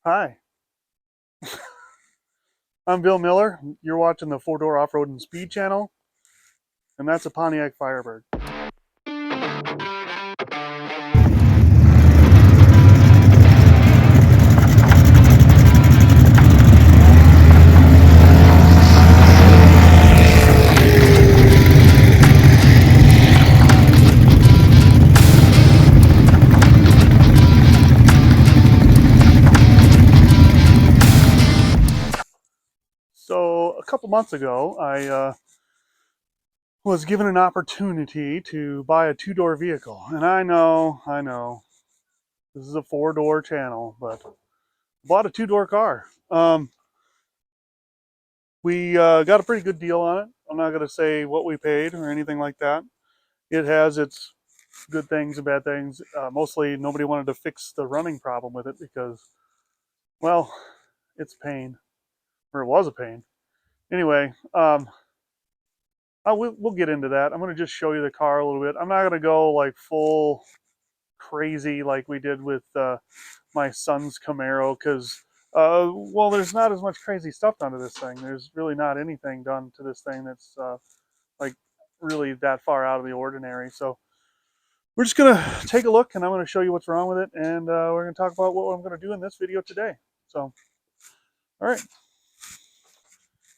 Hi, I'm Bill Miller. You're watching the Four Door Off Road and Speed channel, and that's a Pontiac Firebird. So, a couple months ago, I was given an opportunity to buy a two-door vehicle. And I know, this is a four-door channel, but I bought a two-door car. We got a pretty good deal on it. I'm not going to say what we paid or anything like that. It has its good things and bad things. Mostly, nobody wanted to fix the running problem with it because, well, it's a pain, or it was a pain. Anyway, we'll get into that. I'm going to just show you the car a little bit. I'm not going to go like full crazy like we did with my son's Camaro because, well, there's not as much crazy stuff done to this thing. There's really not anything done to this thing that's like really that far out of the ordinary. So we're just going to take a look and I'm going to show you what's wrong with it. And we're going to talk about what I'm going to do in this video today. So, all right.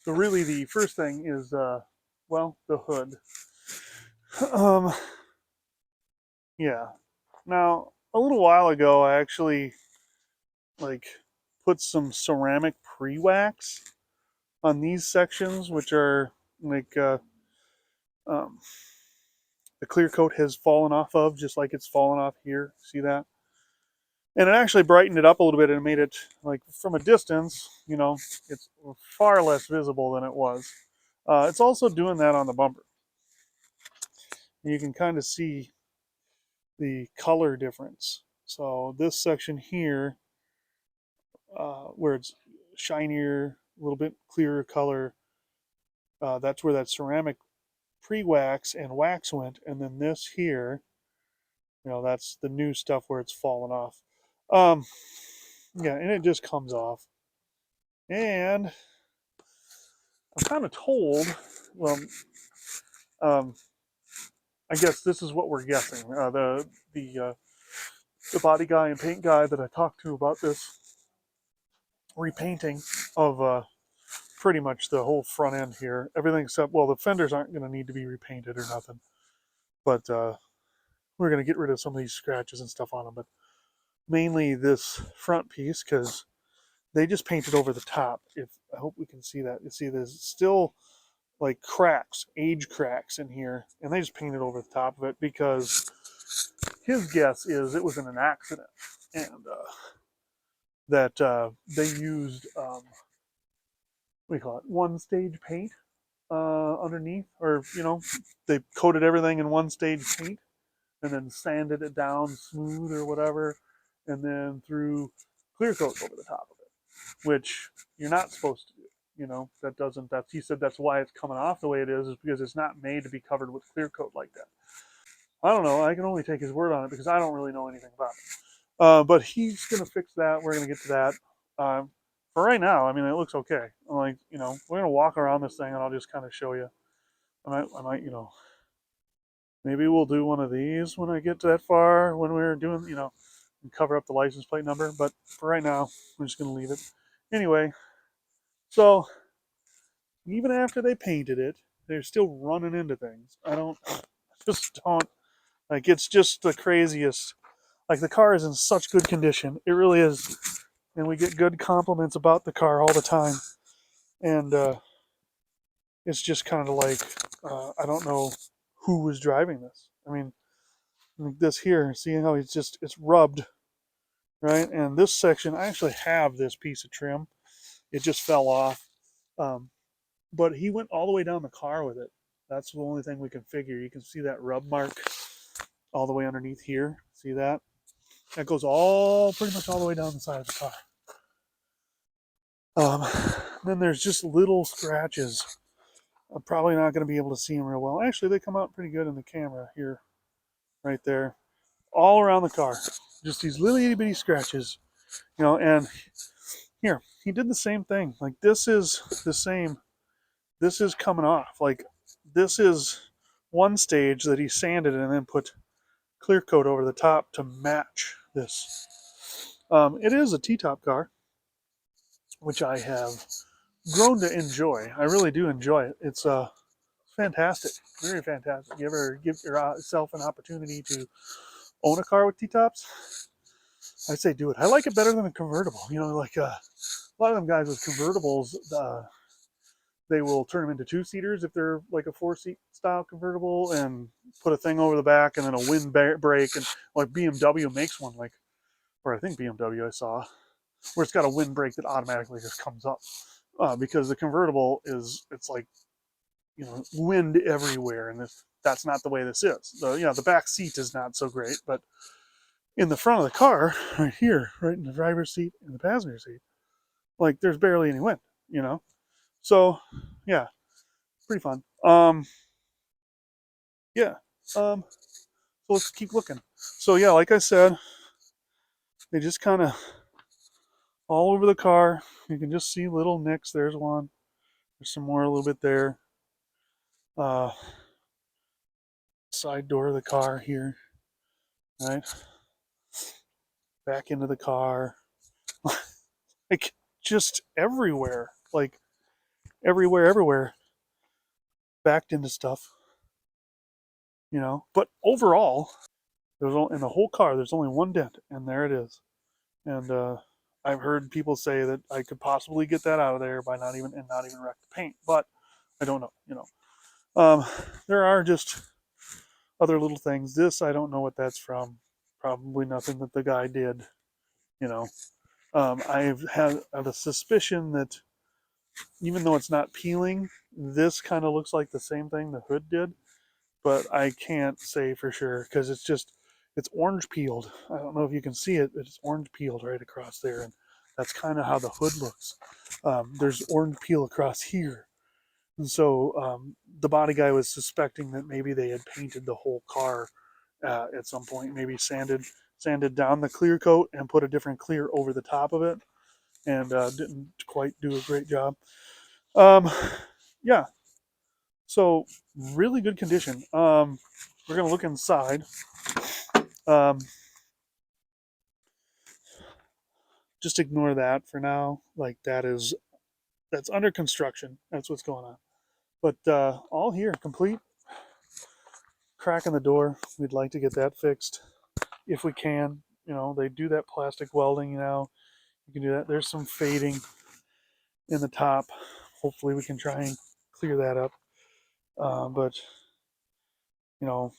So really the first thing is, well, the hood. Um, yeah. Now, a little while ago, I actually like put some ceramic pre-wax on these sections, which are like um, the clear coat has fallen off of, just like it's fallen off here. See that? And it actually brightened it up a little bit and made it like from a distance, it's far less visible than it was. It's also doing that on the bumper. You can kind of see the color difference. So this section here, where it's shinier, a little bit clearer color, that's where that ceramic pre-wax and wax went. And then this here, that's the new stuff where it's fallen off. Um, yeah, and it just comes off. And I'm kind of told, well, um, I guess this is what we're guessing. The body guy and paint guy that I talked to about this repainting of pretty much the whole front end here. Everything except, well, the fenders aren't going to need to be repainted or nothing. But we're going to get rid of some of these scratches and stuff on them. But mainly this front piece because they just painted over the top. If I hope we can see that. You see, there's still like cracks, age cracks in here, and they just painted over the top of it because his guess is it was in an accident and that they used what do you call it, one stage paint underneath, or they coated everything in one stage paint and then sanded it down smooth or whatever, and then threw clear coat over the top of it, which you're not supposed to do. That doesn't. That's he said that's why it's coming off the way it is because it's not made to be covered with clear coat like that. I don't know. I can only take his word on it because I don't really know anything about it. But he's gonna fix that. We're gonna get to that. For right now, I mean, it looks okay. I'm like, we're gonna walk around this thing and I'll just kind of show you. I might, maybe we'll do one of these when I get to that far when we're doing, and cover up the license plate number. But for right now, we're just gonna leave it. Anyway, so even after they painted it, they're still running into things. Just don't, like, it's just the craziest. Like, the car is in such good condition. It really is. And we get good compliments about the car all the time. And it's just kind of like, I don't know who was driving this. I mean, like this here, see how it's rubbed, right? And this section, I actually have this piece of trim. It just fell off. Um, but he went all the way down the car with it. That's the only thing we can figure. You can see that rub mark all the way underneath here. See that? That goes pretty much all the way down the side of the car. Um, then there's just little scratches. I'm probably not going to be able to see them real well. Actually, they come out pretty good in the camera here, right there, all around the car. Just these little itty bitty scratches. And here, he did the same thing. Like, this is the same. This is coming off. Like, this is one stage that he sanded and then put clear coat over the top to match this. It is a T-top car, which I have grown to enjoy. I really do enjoy it. It's fantastic, very fantastic. You ever give yourself an opportunity to own a car with T-tops? I say do it. I like it better than a convertible. Like a lot of them guys with convertibles, they will turn them into two-seaters if they're like a four-seat style convertible, and put a thing over the back and then a wind brake. And like BMW makes one, like, or I think BMW I saw, where it's got a wind brake that automatically just comes up, because the convertible it's like, wind everywhere, and that's not the way this is. The back seat is not so great, but in the front of the car, right here, right in the driver's seat and the passenger seat, like, there's barely any wind, So, yeah, pretty fun. Yeah. So let's keep looking. So yeah, like I said, they just kind of all over the car. You can just see little nicks. There's one. There's some more a little bit there. Side door of the car here. Right. Back into the car. Like, just everywhere. Like, everywhere. Backed into stuff. But overall, in the whole car, there's only one dent, and there it is. And I've heard people say that I could possibly get that out of there by not even wreck the paint, but I don't know. There are just other little things. This, I don't know what that's from. Probably nothing that the guy did. You know, I have a suspicion that even though it's not peeling, this kind of looks like the same thing the hood did, but I can't say for sure because it's orange peeled. I don't know if you can see it, but it's orange peeled right across there, and that's kind of how the hood looks. There's orange peel across here, and so the body guy was suspecting that maybe they had painted the whole car at some point, maybe sanded down the clear coat and put a different clear over the top of it, and didn't quite do a great job. Yeah, so really good condition. We're gonna look inside. Um, just ignore that for now. Like, that's under construction. That's what's going on. But all here, complete. Crack in the door. We'd like to get that fixed if we can. They do that plastic welding now. You can do that. There's some fading in the top. Hopefully we can try and clear that up. But you know,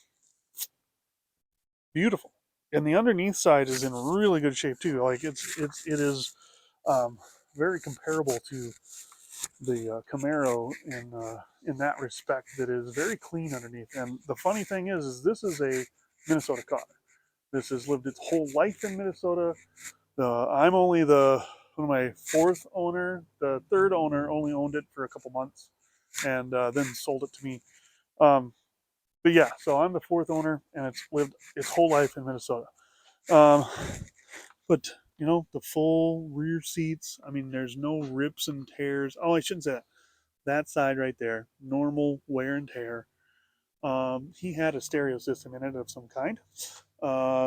beautiful. And the underneath side is in really good shape too. Like, it is very comparable to the Camaro in that respect. That is very clean underneath. And the funny thing is this is a Minnesota car. This has lived its whole life in Minnesota. I'm only my fourth owner. The third owner only owned it for a couple months, and then sold it to me. But yeah, so I'm the fourth owner, and it's lived its whole life in Minnesota. But the full rear seats. I mean, there's no rips and tears. Oh, I shouldn't say that. That side right there, normal wear and tear. He had a stereo system in it of some kind.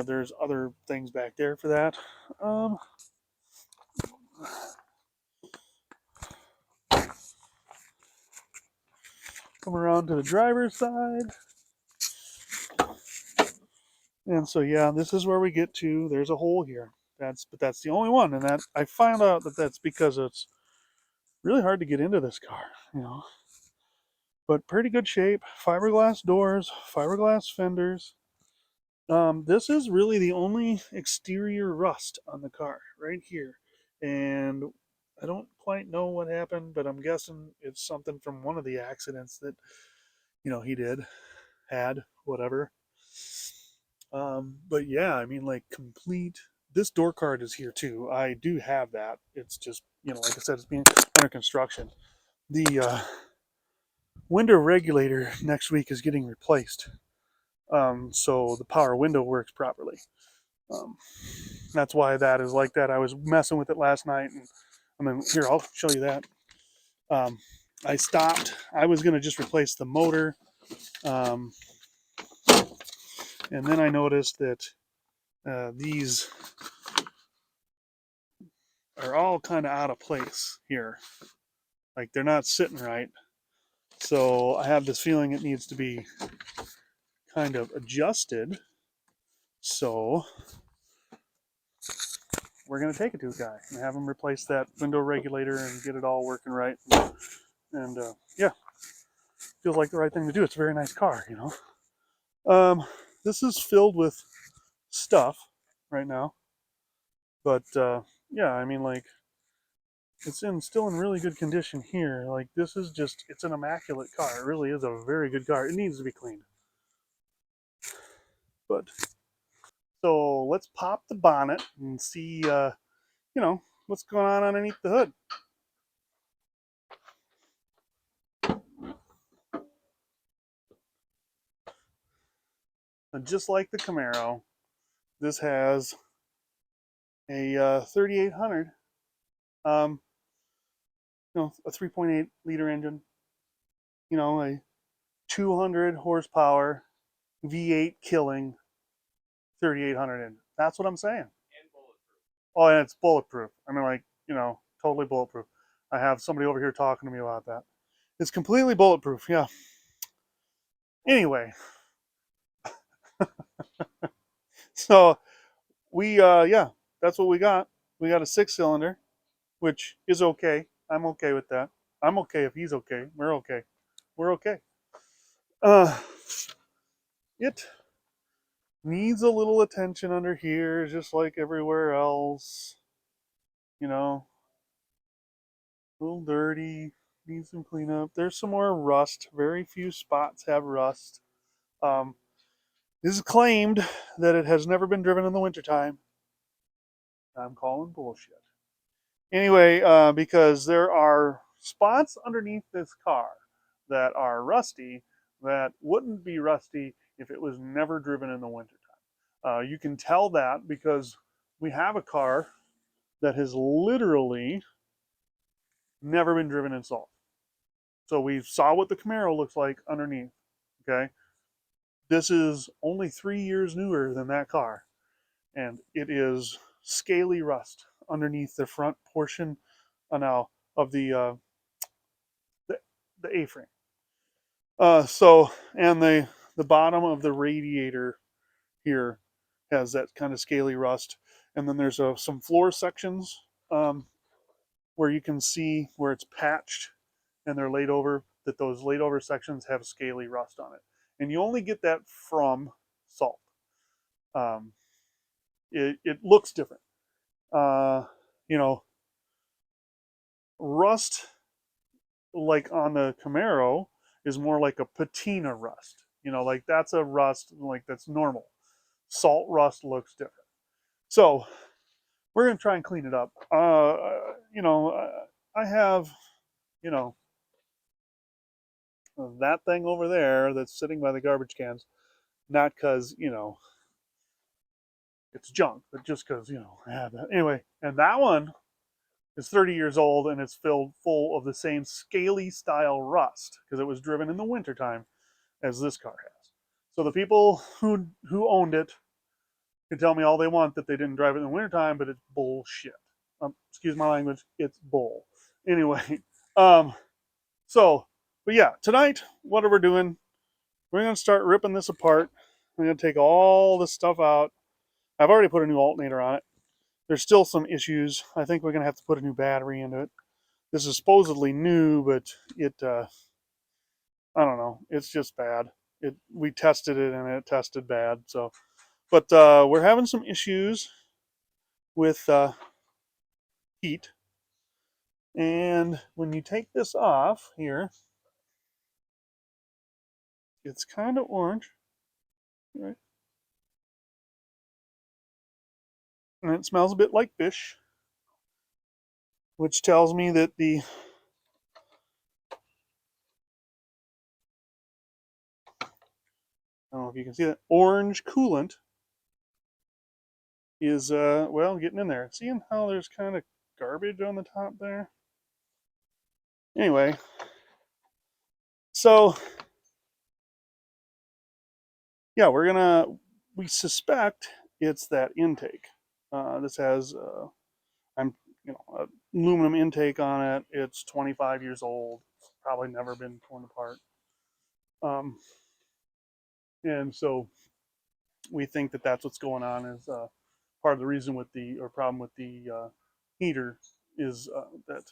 There's other things back there for that. Come around to the driver's side. And so, yeah, this is where we get to. There's a hole here. But that's the only one. And that I found out that that's because it's really hard to get into this car. But pretty good shape. Fiberglass doors, fiberglass fenders. This is really the only exterior rust on the car right here. And I don't quite know what happened, but I'm guessing it's something from one of the accidents that, he had, whatever. But yeah, I mean, like, complete. This door card is here too. I do have that. It's just, like I said, it's being under construction. The window regulator next week is getting replaced. So the power window works properly. That's why that is like that. I was messing with it last night, and I mean, here, I'll show you that. Um, I stopped. I was going to just replace the motor, um, and then I noticed that these are all kind of out of place here. Like they're not sitting right. So I have this feeling it needs to be kind of adjusted. So we're going to take it to a guy and have him replace that window regulator and get it all working right. And yeah, feels like the right thing to do. It's a very nice car, you know. This is filled with stuff right now, but yeah, I mean, like it's still in really good condition here. Like this is just, it's an immaculate car. It really is a very good car. It needs to be cleaned, but so let's pop the bonnet and see, you know, what's going on underneath the hood. And just like the Camaro, this has a 3800, um, you know, a 3.8 liter engine, you know, a 200 horsepower V8 killing 3800 engine. That's what I'm saying. Oh, and it's bulletproof. I mean, like, you know, totally bulletproof. I have somebody over here talking to me about that. It's completely bulletproof. Yeah. Anyway, so yeah, that's what we got. We got a 6-cylinder, which is okay. I'm okay with that. I'm okay if he's okay. We're okay. We're okay. Uh, it needs a little attention under here, just like everywhere else. You know, a little dirty, needs some cleanup. There's some more rust. Very few spots have rust. Um, it is claimed that it has never been driven in the wintertime. I'm calling bullshit. Anyway, because there are spots underneath this car that are rusty that wouldn't be rusty if it was never driven in the wintertime. You can tell that because we have a car that has literally never been driven in salt. So we saw what the Camaro looks like underneath. Okay. This is only 3 years newer than that car. And it is scaly rust underneath the front portion now of the, the A-frame. So, and the bottom of the radiator here has that kind of scaly rust. And then there's some floor sections where you can see where it's patched and they're laid over, that those laid over sections have scaly rust on it. And you only get that from salt. Um, it looks different. Uh, you know, rust like on the Camaro is more like a patina rust. You know, like that's a rust like that's normal. Salt rust looks different. So we're gonna try and clean it up. You know, I have, you know, that thing over there that's sitting by the garbage cans, not because, you know, it's junk, but just because, you know, I have that. Anyway, and that one is 30 years old and it's filled full of the same scaly style rust because it was driven in the wintertime as this car has. So the people who owned it can tell me all they want that they didn't drive it in the wintertime, but it's bullshit. Excuse my language, it's bull. Anyway, um, so, but yeah, tonight, what are we doing? We're going to start ripping this apart. I'm going to take all this stuff out. I've already put a new alternator on it. There's still some issues. I think we're going to have to put a new battery into it. This is supposedly new, but I don't know. It's just bad. We tested it and it tested bad. So, but we're having some issues with heat. And when you take this off here, it's kind of orange, right? And it smells a bit like fish, which tells me that I don't know if you can see that orange coolant is well, getting in there. Seeing how there's kind of garbage on the top there. Anyway, so yeah, we suspect it's that intake. This has I'm aluminum intake on it. It's 25 years old. It's probably never been torn apart. Um, and so we think that that's what's going on. Is part of the reason with the or problem with the heater is that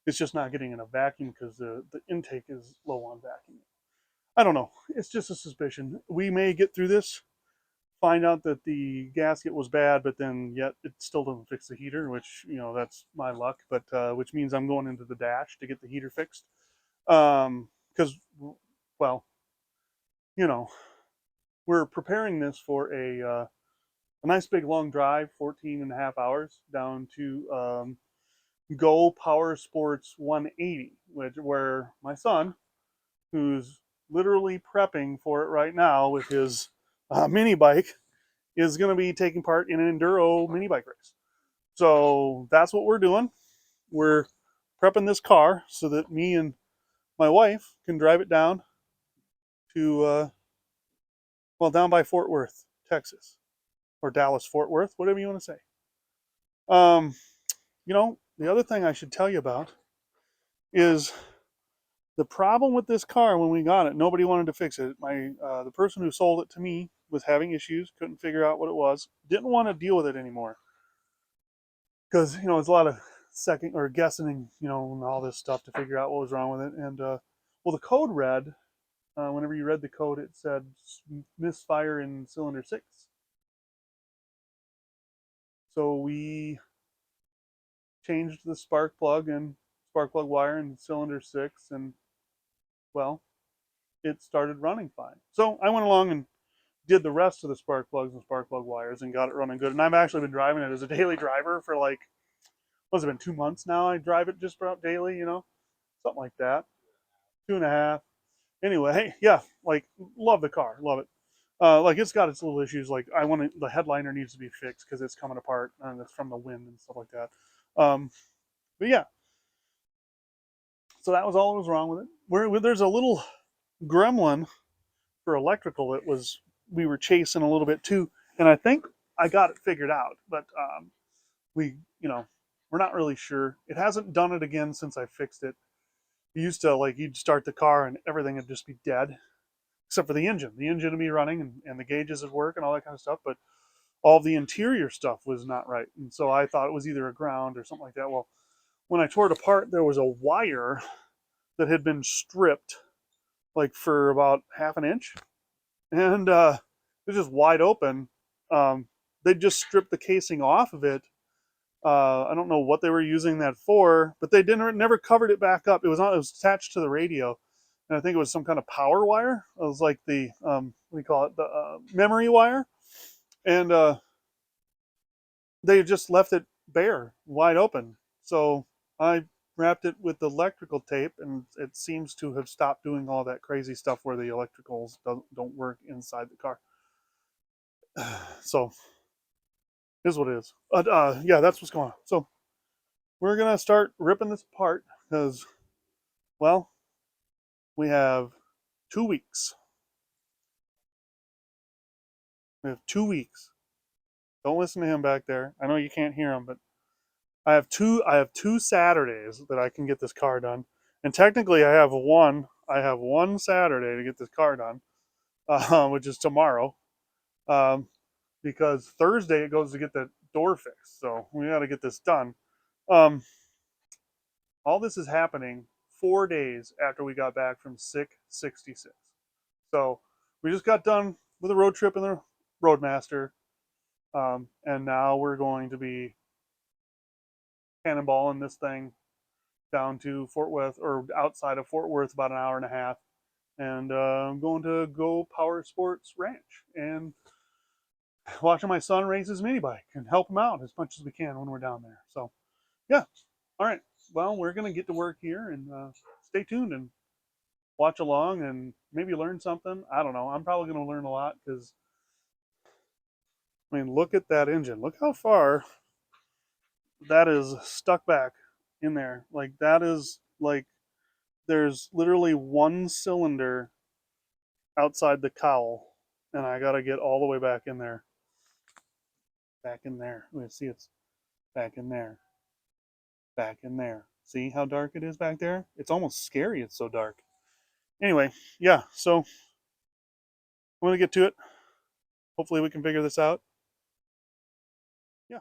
it's just not getting enough vacuum because the intake is low on vacuum. I don't know. It's just a suspicion. We may get through this, find out that the gasket was bad, but then yet it still doesn't fix the heater, which that's my luck. But which means I'm going into the dash to get the heater fixed. Because well, you know, we're preparing this for a nice big long drive, 14 and a half hours down to Go Power Sports 180, where my son, who's literally prepping for it right now with his mini bike, is going to be taking part in an enduro mini bike race. So that's what we're doing. We're prepping this car so that me and my wife can drive it down to, well, down by Fort Worth, Texas, or Dallas, Fort Worth, whatever you want to say. Um, the other thing I should tell you about is the problem with this car when we got it. Nobody wanted to fix it. The person who sold it to me was having issues, couldn't figure out what it was, didn't want to deal with it anymore because it's a lot of second or guessing, and all this stuff to figure out what was wrong with it. And well, the code read, whenever you read the code, it said misfire in cylinder 6. So we changed the spark plug wire in cylinder 6, and well, it started running fine. So I went along and did the rest of the spark plugs and spark plug wires and got it running good. And I've actually been driving it as a daily driver for like, what's it been, 2 months now? I drive it just about daily, something like that. 2.5. Anyway, hey, yeah, like, love the car, love it. Like, it's got its little issues. Like, the headliner needs to be fixed because it's coming apart and it's from the wind and stuff like that. But yeah, so that was all that was wrong with it. There's a little gremlin for electrical that we were chasing a little bit too, and I think I got it figured out. But we, we're not really sure. It hasn't done it again since I fixed it. It used to, like, you'd start the car and everything would just be dead, except for the engine. The engine would be running and the gauges would work and all that kind of stuff, but all the interior stuff was not right. And so I thought it was either a ground or something like that. Well, when I tore it apart, there was a wire that had been stripped like for about half an inch, and it was just wide open. They just stripped the casing off of it. I don't know what they were using that for, but they never covered it back up. It was attached to the radio, and I think it was some kind of power wire. It was like the what do you call it, the memory wire, and they just left it bare, wide open. So I wrapped it with electrical tape, and it seems to have stopped doing all that crazy stuff where the electricals don't work inside the car. So here's what it is. Yeah, that's what's going on. So we're gonna start ripping this apart because, well, we have 2 weeks. We have 2 weeks. Don't listen to him back there. I know you can't hear him, but I have two Saturdays that I can get this car done, and technically I have one Saturday to get this car done, which is tomorrow, um, because Thursday it goes to get the door fixed. So we got to get this done. Um, all this is happening 4 days after we got back from Sick 66. So we just got done with a road trip in the Roadmaster, and now we're going to be cannonballing this thing down to Fort Worth, or outside of Fort Worth, about an hour and a half, and I'm going to Go Power Sports Ranch and watching my son race his mini bike and help him out as much as we can when we're down there. So, yeah. All right. Well, we're going to get to work here, and stay tuned and watch along and maybe learn something. I don't know. I'm probably going to learn a lot because I mean, look at that engine. Look how far that is stuck back in there. Like that is like there's literally one cylinder outside the cowl, and I gotta get all the way back in there. Back in there. Let me see, it's back in there. Back in there. See how dark it is back there? It's almost scary. It's so dark. Anyway, yeah. So I'm gonna get to it. Hopefully, we can figure this out. Yeah.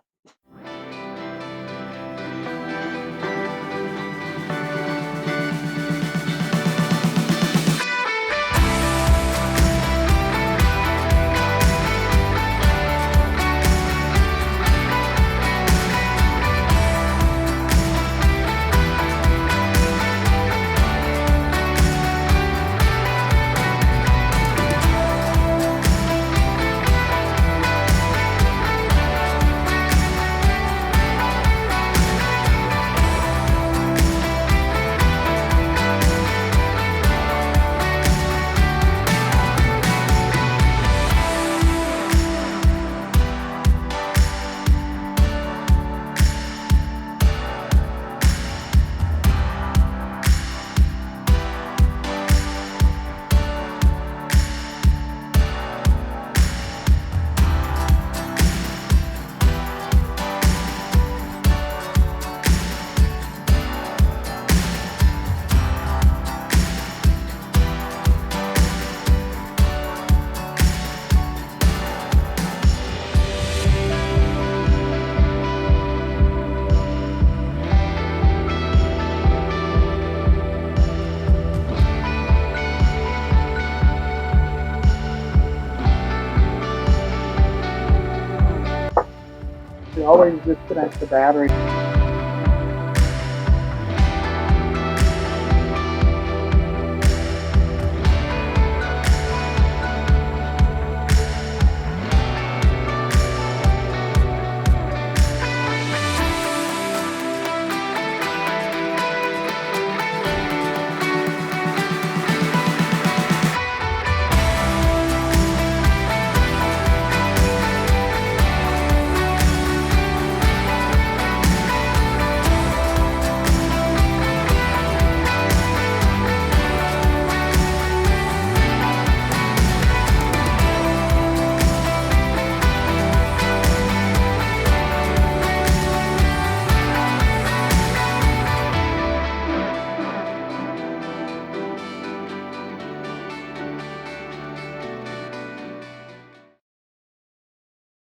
You always disconnect the battery.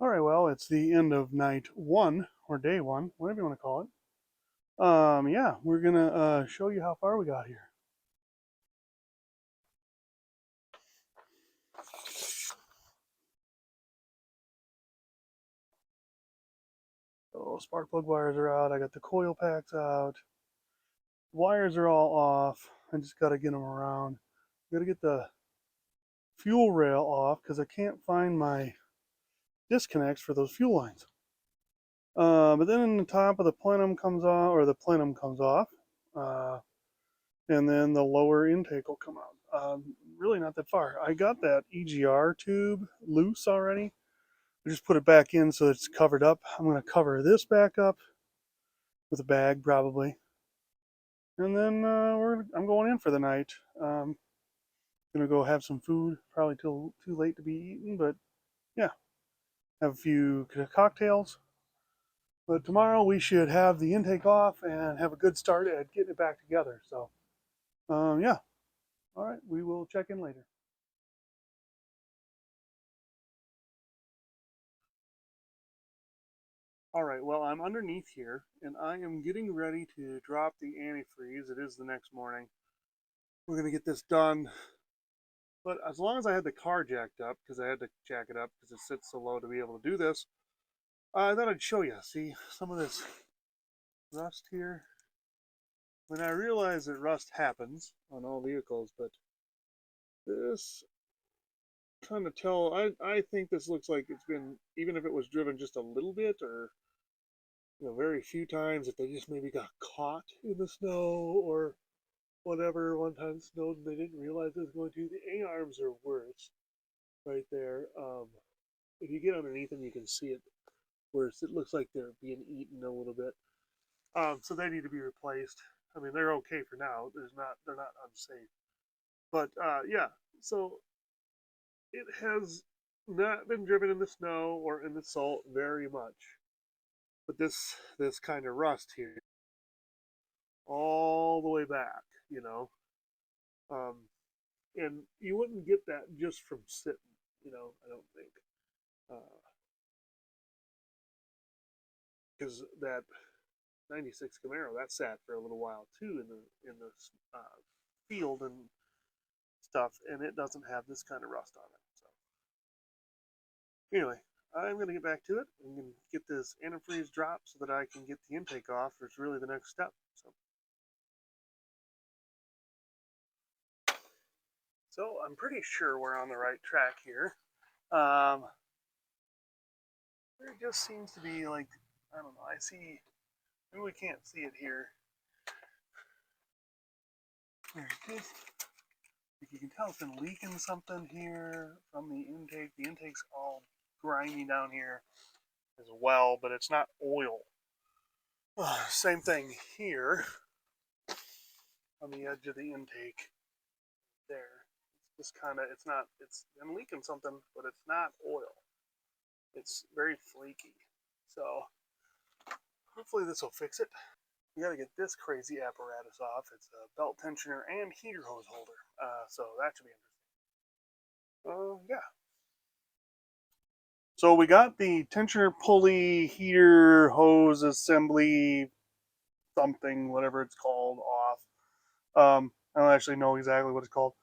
All right. Well, it's the end of night one or day one, whatever you want to call it. Yeah, we're gonna show you how far we got here. Oh, spark plug wires are out. I got the coil packs out. Wires are all off. I just got to get them around. Got to get the fuel rail off because I can't find my disconnects for those fuel lines. But then the top of the plenum comes off, or the plenum comes off, and then the lower intake will come out. Really not that far. I got that EGR tube loose already. I just put it back in so it's covered up. I'm going to cover this back up with a bag probably. And then I'm going in for the night. Gonna go have some food, probably till too late to be eaten, but yeah, have a few cocktails. But tomorrow we should have the intake off and have a good start at getting it back together. So, yeah, all right, we will check in later. All right, well, I'm underneath here and I am getting ready to drop the antifreeze. It is the next morning. We're gonna get this done. But as long as I had the car jacked up, because I had to jack it up because it sits so low to be able to do this, I thought I'd show you. See some of this rust here. When I realize that rust happens on all vehicles, but this trying to tell, I think this looks like it's been, even if it was driven just a little bit or very few times, if they just maybe got caught in the snow or whatever. One time it snowed and they didn't realize it was going to. The A arms are worse right there. if you get underneath them, you can see it, where it looks like they're being eaten a little bit. So they need to be replaced. I mean, they're okay for now. They're not unsafe. But yeah, so it has not been driven in the snow or in the salt very much. But this kind of rust here, all the way back, you know, um, and you wouldn't get that just from sitting, you know. I don't think, because that '96 Camaro that sat for a little while too in the field and stuff, and it doesn't have this kind of rust on it. So anyway, I'm going to get back to it. I'm going to get this antifreeze dropped so that I can get the intake off. It's really the next step. So I'm pretty sure we're on the right track here. There just seems to be like, I don't know, I see, maybe we can't see it here. There it is. You can tell it's been leaking something here from the intake. The intake's all grimy down here as well, but it's not oil. Same thing here on the edge of the intake there. It's just kind of, it's been leaking something, but it's not oil. It's very flaky. So hopefully this will fix it. We got to get this crazy apparatus off. It's a belt tensioner and heater hose holder. So that should be interesting. Yeah. So we got the tensioner pulley heater hose assembly something, whatever it's called, off. I don't actually know exactly what it's called.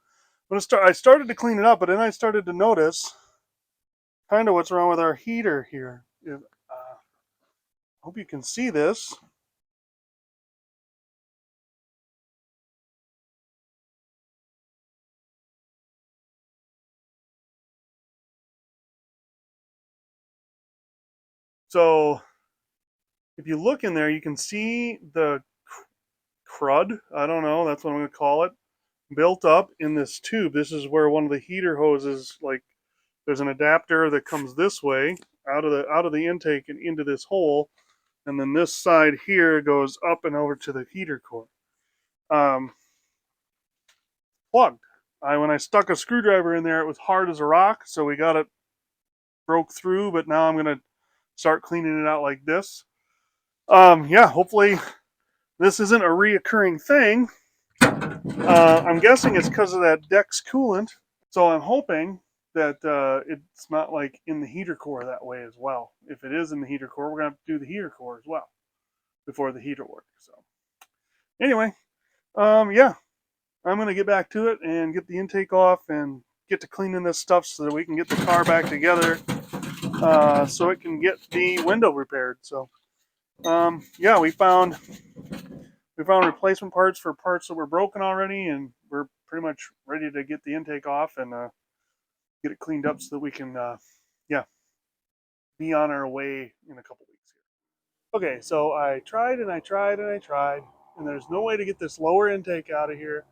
But I started to clean it up, but then I started to notice kind of what's wrong with our heater here. Hope you can see this. So if you look in there, you can see the crud. I don't know. That's what I'm going to call it. Built up in this tube. This is where one of the heater hoses, like, there's an adapter that comes this way out of the intake and into this hole, and then this side here goes up and over to the heater core. Plugged. When I stuck a screwdriver in there, it was hard as a rock, so we got it broke through. But now I'm gonna start cleaning it out like this. Yeah, hopefully this isn't a reoccurring thing. I'm guessing it's because of that Dex coolant. So I'm hoping that it's not like in the heater core that way as well. If it is in the heater core, we're gonna have to do the heater core as well before the heater works. So anyway, yeah, I'm gonna get back to it and get the intake off and get to cleaning this stuff so that we can get the car back together, so it can get the window repaired. So yeah, we found replacement parts for parts that were broken already, and we're pretty much ready to get the intake off and get it cleaned up so that we can, yeah, be on our way in a couple weeks here. Okay, so I tried and I tried and I tried, and there's no way to get this lower intake out of here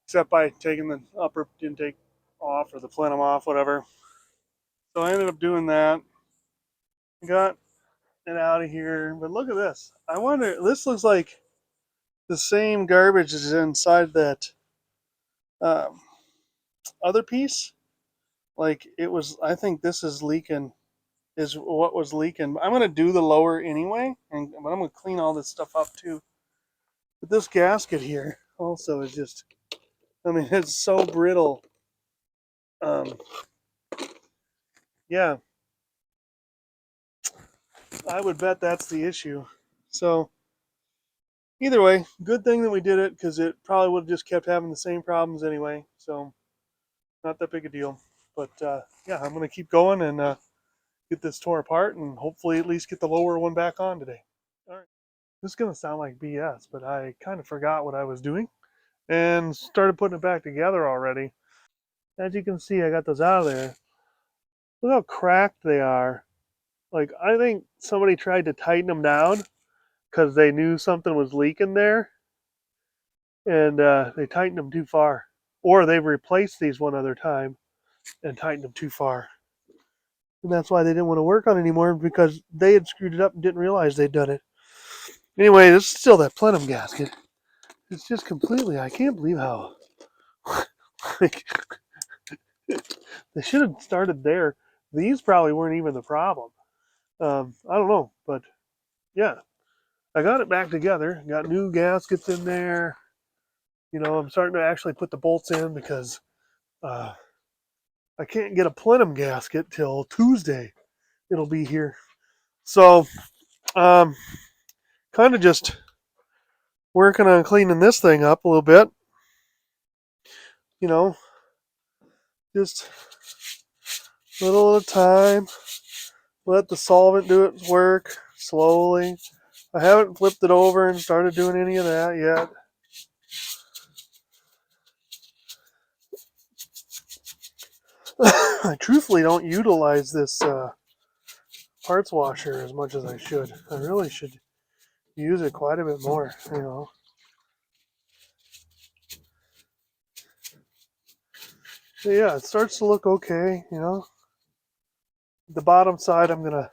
except by taking the upper intake off or the plenum off, whatever. So I ended up doing that. Got it out of here, but look at this. I wonder, this looks like the same garbage is inside that um, other piece. Like it was, I think this is leaking, is what was leaking. I'm gonna do the lower anyway, but I'm gonna clean all this stuff up too. But this gasket here also is just, I mean, it's so brittle. Um, yeah, I would bet that's the issue. So either way, good thing that we did it because it probably would have just kept having the same problems anyway. So not that big a deal. But yeah, I'm gonna keep going and get this tore apart and hopefully at least get the lower one back on today. All right. This is gonna sound like BS, but I kind of forgot what I was doing and started putting it back together already. As you can see, I got those out of there. Look how cracked they are. Like, I think somebody tried to tighten them down because they knew something was leaking there, and they tightened them too far. Or they've replaced these one other time and tightened them too far. And that's why they didn't want to work on it anymore, because they had screwed it up and didn't realize they'd done it. Anyway, this is still that plenum gasket. It's just completely, I can't believe how like, they should have started there. These probably weren't even the problem. I don't know, but yeah, I got it back together. Got new gaskets in there. You know, I'm starting to actually put the bolts in because uh, I can't get a plenum gasket till Tuesday. It'll be here. So, um, kind of just working on cleaning this thing up a little bit. You know, just a little at a time. Let the solvent do its work slowly. I haven't flipped it over and started doing any of that yet. I truthfully don't utilize this parts washer as much as I should. I really should use it quite a bit more, you know. So yeah, it starts to look okay, you know. The bottom side I'm gonna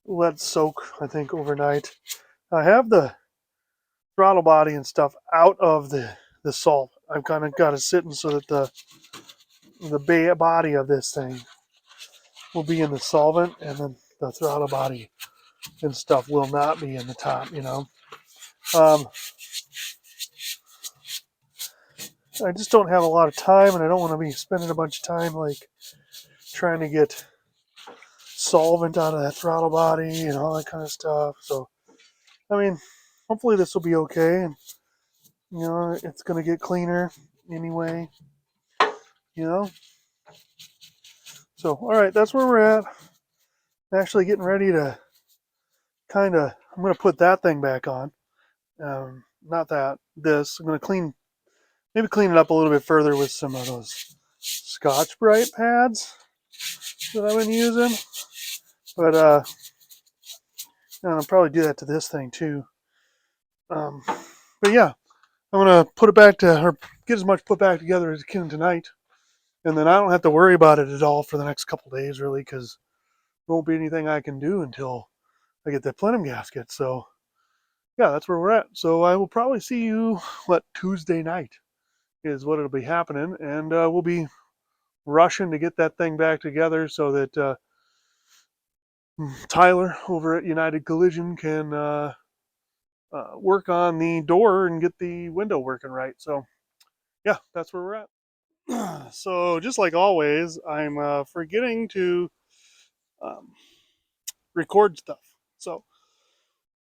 let soak, I think, overnight. I have the throttle body and stuff out of the salt. I've kind of got it sitting so that the body of this thing will be in the solvent, and then the throttle body and stuff will not be in the top, you know. Um, I just don't have a lot of time, and I don't want to be spending a bunch of time like trying to get solvent out of that throttle body and all that kind of stuff. So, I mean, hopefully this will be okay, and you know, it's gonna get cleaner anyway, you know. So, all right, that's where we're at. I'm actually getting ready to kind of. I'm gonna put that thing back on. Not that. This. I'm gonna maybe clean it up a little bit further with some of those Scotch Brite pads that I've been using. But I'll probably do that to this thing too. Um, but yeah, I'm gonna put it back to, or get as much put back together as I can tonight, and then I don't have to worry about it at all for the next couple days, really, because there won't be anything I can do until I get that plenum gasket. So yeah, that's where we're at. So I will probably see you Tuesday night is what it'll be happening, and we'll be rushing to get that thing back together so that Tyler over at United Collision can work on the door and get the window working right. So yeah, that's where we're at. So just like always, I'm forgetting to um, record stuff. So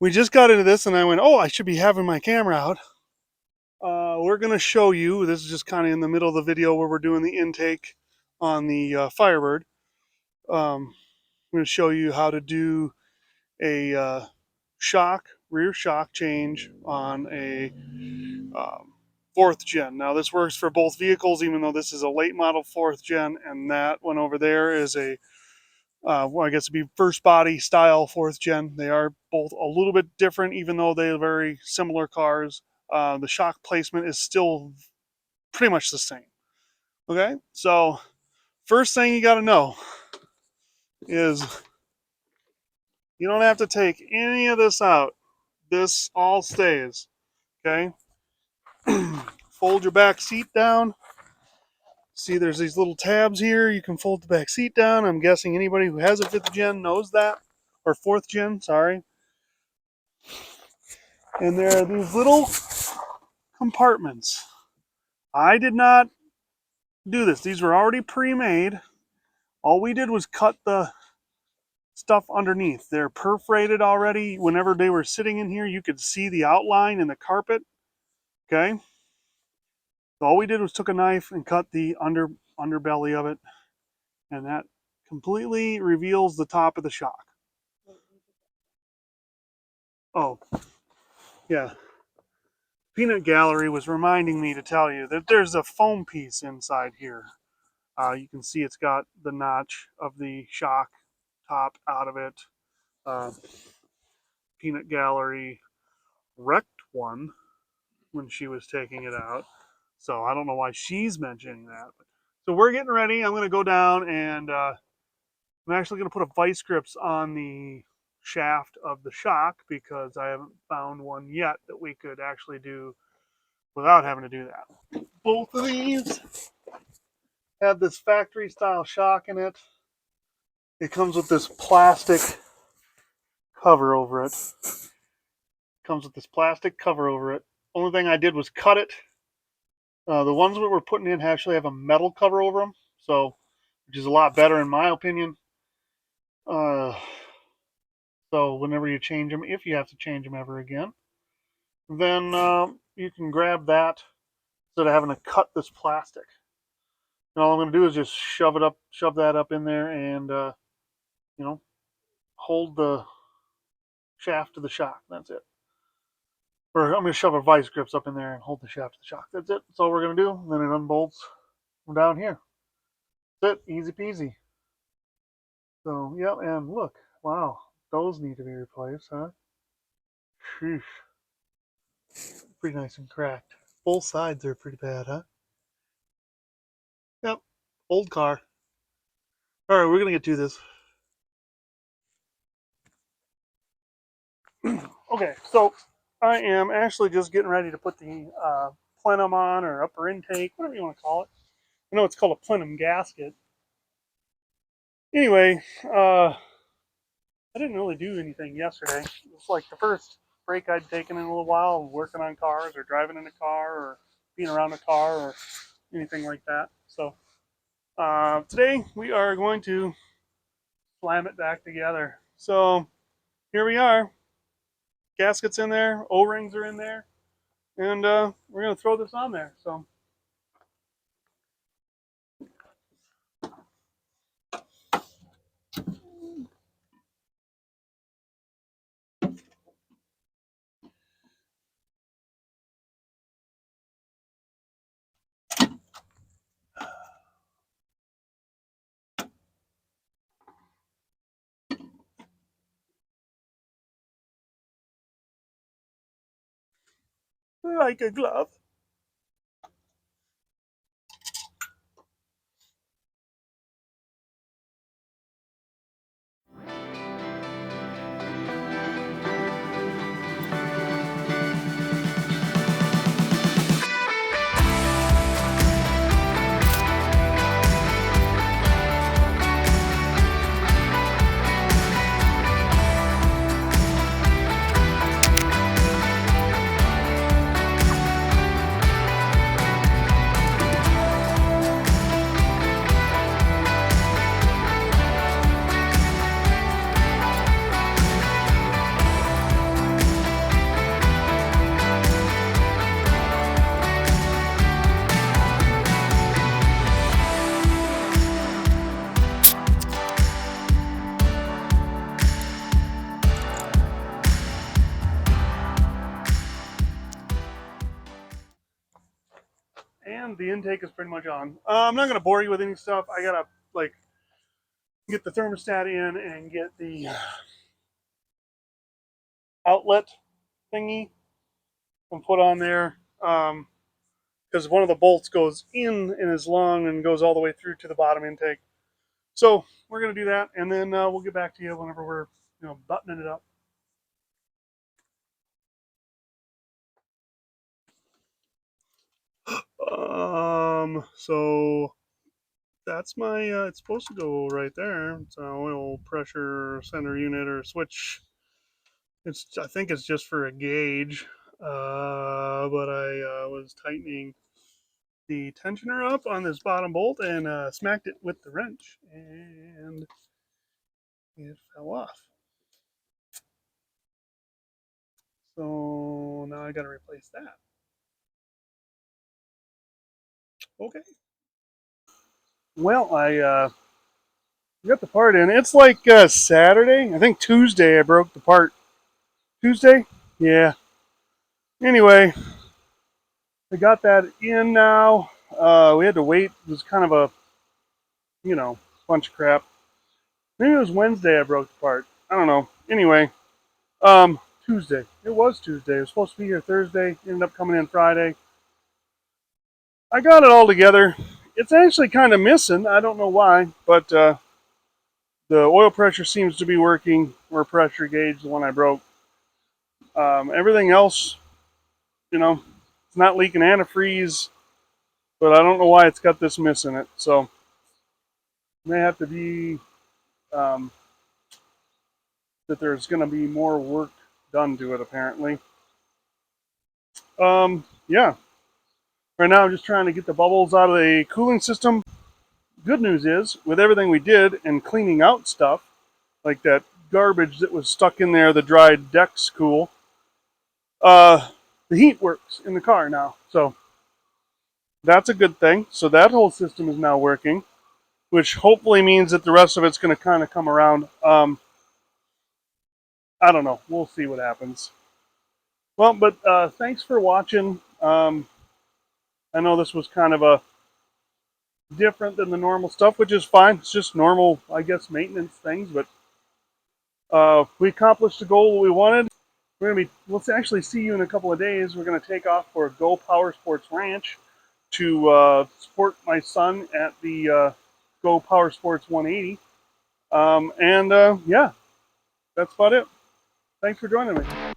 we just got into this, and I went, "Oh, I should be having my camera out." We're going to show you. This is just kind of in the middle of the video where we're doing the intake on the Firebird. I'm going to show you how to do a rear shock change on a fourth gen. Now this works for both vehicles, even though this is a late model fourth gen, and that one over there is a well, I guess it'd be first body style fourth gen. They are both a little bit different, even though they're very similar cars. The shock placement is still pretty much the same. Okay, so first thing you got to know is you don't have to take any of this out. This all stays. Okay, fold your back seat down. See, there's these little tabs here. You can fold the back seat down. I'm guessing anybody who has a fifth gen knows that, or fourth gen, sorry. And there are these little compartments. I did not do this. These were already pre-made. All we did was cut the stuff underneath. They're perforated already. Whenever they were sitting in here, you could see the outline in the carpet. Okay. So all we did was took a knife and cut the underbelly of it, and that completely reveals the top of the shock. Oh, yeah. Peanut Gallery was reminding me to tell you that there's a foam piece inside here. You can see it's got the notch of the shock top out of it. Uh, Peanut Gallery wrecked one when she was taking it out. So I don't know why she's mentioning that. So we're getting ready. I'm going to go down and I'm actually going to put a vice grips on the shaft of the shock because I haven't found one yet that we could actually do without having to do that. Both of these have this factory style shock in it. It comes with this plastic cover over it. Only thing I did was cut it. The ones that we're putting in actually have a metal cover over them, so which is a lot better in my opinion. So whenever you change them, if you have to change them ever again, then you can grab that instead of having to cut this plastic. And all I'm going to do is just shove that up in there, and hold the shaft to the shock. That's it. Or I'm going to shove a vice grips up in there and hold the shaft to the shock. That's it. That's all we're going to do. And then it unbolts from down here. That's it. Easy peasy. So, yeah, and look. Wow. Those need to be replaced, huh? Sheesh. Pretty nice and cracked. Both sides are pretty bad, huh? Yep. Old car. All right, we're going to get to this. Okay, so I am actually just getting ready to put the plenum on, or upper intake, whatever you want to call it. I know it's called a plenum gasket. Anyway, I didn't really do anything yesterday. It was like the first break I'd taken in a little while, working on cars or driving in a car or being around a car or anything like that. So today we are going to slam it back together. So here we are. Gaskets in there, O-rings are in there, and we're going to throw this on there. So like a glove. And the intake is pretty much on. I'm not going to bore you with any stuff. I got to like get the thermostat in and get the outlet thingy and put on there, because one of the bolts goes in and is long and goes all the way through to the bottom intake. So we're going to do that, and then we'll get back to you whenever we're buttoning it up. So that's my, it's supposed to go right there. It's an oil pressure center unit or switch. I think it's just for a gauge, but I was tightening the tensioner up on this bottom bolt and smacked it with the wrench, and it fell off. So now I got to replace that. Okay. Well, I got the part in. It's like Saturday. I think Tuesday I broke the part. Tuesday? Yeah. Anyway, I got that in now. We had to wait. It was kind of a, bunch of crap. Maybe it was Wednesday I broke the part. I don't know. Anyway, Tuesday. It was Tuesday. It was supposed to be here Thursday. Ended up coming in Friday. I got it all together. It's actually kind of missing. I don't know why, but The oil pressure seems to be working, or pressure gauge, the one I broke. Everything else, it's not leaking antifreeze, but I don't know why it's got this miss in it. So it may have to be that there's going to be more work done to it, apparently. Yeah. Right now, I'm just trying to get the bubbles out of the cooling system. Good news is, with everything we did and cleaning out stuff, like that garbage that was stuck in there, the dried deck's cool, the heat works in the car now. So that's a good thing. So that whole system is now working, which hopefully means that the rest of it's going to kind of come around. I don't know. We'll see what happens. Well, but thanks for watching. I know this was kind of a different than the normal stuff, which is fine. It's just normal, I guess, maintenance things. But we accomplished the goal that we wanted. We'll actually see you in a couple of days. We're going to take off for Go Power Sports Ranch to support my son at the Go Power Sports 180. Yeah, that's about it. Thanks for joining me.